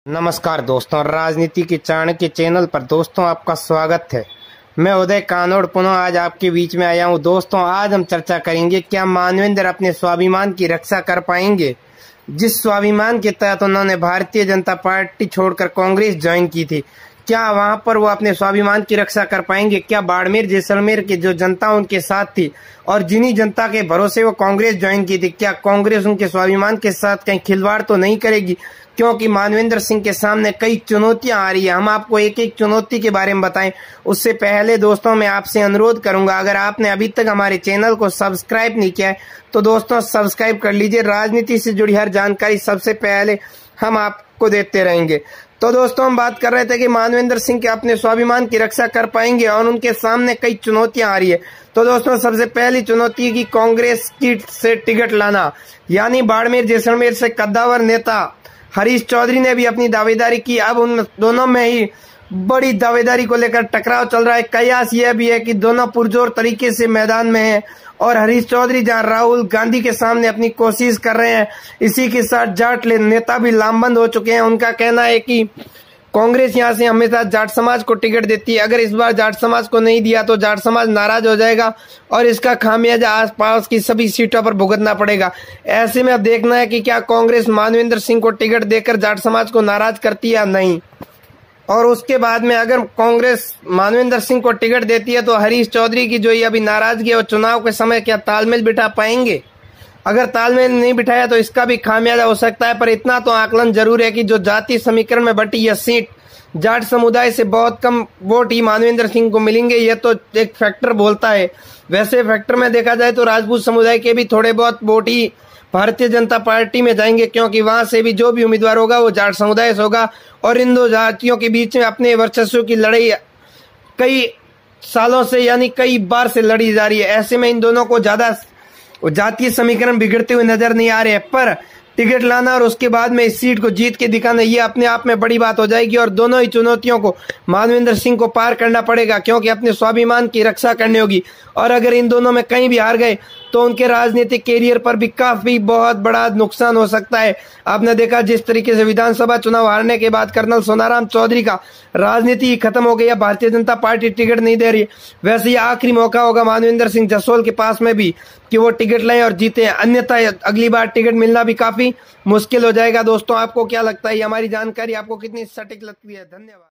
नमस्कार दोस्तों, राजनीति के चाणक्य चैनल पर दोस्तों आपका स्वागत है। मैं उदय कानोड़ पुनः आज आपके बीच में आया हूं। दोस्तों आज हम चर्चा करेंगे क्या मानवेंद्र अपने स्वाभिमान की रक्षा कर पाएंगे। जिस स्वाभिमान के तहत उन्होंने भारतीय जनता पार्टी छोड़कर कांग्रेस ज्वाइन की थी, क्या वहां पर वो अपने स्वाभिमान की रक्षा कर पाएंगे? क्या बाड़मेर जैसलमेर की जो जनता उनके साथ थी और जिन्हीं जनता के भरोसे वो कांग्रेस ज्वाइन की थी, क्या कांग्रेस उनके स्वाभिमान के साथ कहीं खिलवाड़ तो नहीं करेगी? क्योंकि मानवेंद्र सिंह के सामने कई चुनौतियां आ रही है। हम आपको एक एक चुनौती के बारे में बताएं। उससे पहले दोस्तों मैं आपसे अनुरोध करूंगा, अगर आपने अभी तक हमारे चैनल को सब्सक्राइब नहीं किया है तो दोस्तों सब्सक्राइब कर लीजिए। राजनीति से जुड़ी हर जानकारी सबसे पहले हम आपको देते रहेंगे। तो दोस्तों हम बात कर रहे थे कि मानवेंद्र सिंह के अपने स्वाभिमान की रक्षा कर पाएंगे और उनके सामने कई चुनौतियां आ रही है। तो दोस्तों सबसे पहली चुनौती की कांग्रेस की से टिकट लाना, यानी बाड़मेर जैसलमेर से कद्दावर नेता हरीश चौधरी ने भी अपनी दावेदारी की। अब उन दोनों में ही बड़ी दावेदारी को लेकर टकराव चल रहा है। कयास यह भी है कि दोनों पुरजोर तरीके से मैदान में हैं और हरीश चौधरी जहां राहुल गांधी के सामने अपनी कोशिश कर रहे हैं, इसी के साथ जाट नेता भी लामबंद हो चुके हैं। उनका कहना है कि कांग्रेस यहां से हमेशा जाट समाज को टिकट देती है, अगर इस बार जाट समाज को नहीं दिया तो जाट समाज नाराज हो जाएगा और इसका खामियाजा आसपास की सभी सीटों पर भुगतना पड़ेगा। ऐसे में अब देखना है कि क्या कांग्रेस मानवेंद्र सिंह को टिकट देकर जाट समाज को नाराज करती है या नहीं। और उसके बाद में अगर कांग्रेस मानवेंद्र सिंह को टिकट देती है तो हरीश चौधरी की जो ये अभी नाराजगी है और चुनाव के समय क्या तालमेल बिठा पाएंगे? अगर तालमेल नहीं बिठाया तो इसका भी खामियाजा हो सकता है। पर इतना तो आकलन जरूर है कि जो जाति समीकरण में बटी यह सीट जाट समुदाय से बहुत कम वोट ही मानवेंद्र सिंह को मिलेंगे, यह तो एक फैक्टर बोलता है। वैसे फैक्टर में देखा जाए तो राजपूत समुदाय के भी थोड़े बहुत वोट ही भारतीय जनता पार्टी में जाएंगे, क्योंकि वहां से भी जो भी उम्मीदवार होगा वो जाट समुदाय से होगा और इन दो जातियों के बीच में अपने वर्चस्व की लड़ाई कई सालों से यानी कई बार से लड़ी जा रही है। ऐसे में इन दोनों को ज्यादा जातीय समीकरण बिगड़ते हुए नजर नहीं आ रहे हैं। पर टिकट लाना और उसके बाद में इस सीट को जीत के दिखाना ये अपने आप में बड़ी बात हो जाएगी और दोनों ही चुनौतियों को मानवेंद्र सिंह को पार करना पड़ेगा, क्योंकि अपने स्वाभिमान की रक्षा करनी होगी। और अगर इन दोनों में कहीं भी हार गए तो उनके राजनीतिक कैरियर पर भी काफी बहुत बड़ा नुकसान हो सकता है। आपने देखा जिस तरीके से विधानसभा चुनाव हारने के बाद कर्नल सोनाराम चौधरी का राजनीति खत्म हो गई, भारतीय जनता पार्टी टिकट नहीं दे रही, वैसे ही आखिरी मौका होगा मानवेंद्र सिंह जसोल के पास में भी कि वो टिकट लें और जीते। अन्यथा अगली बार टिकट मिलना भी काफी मुश्किल हो जाएगा। दोस्तों आपको क्या लगता है, हमारी जानकारी आपको कितनी सटीक लगती है? धन्यवाद।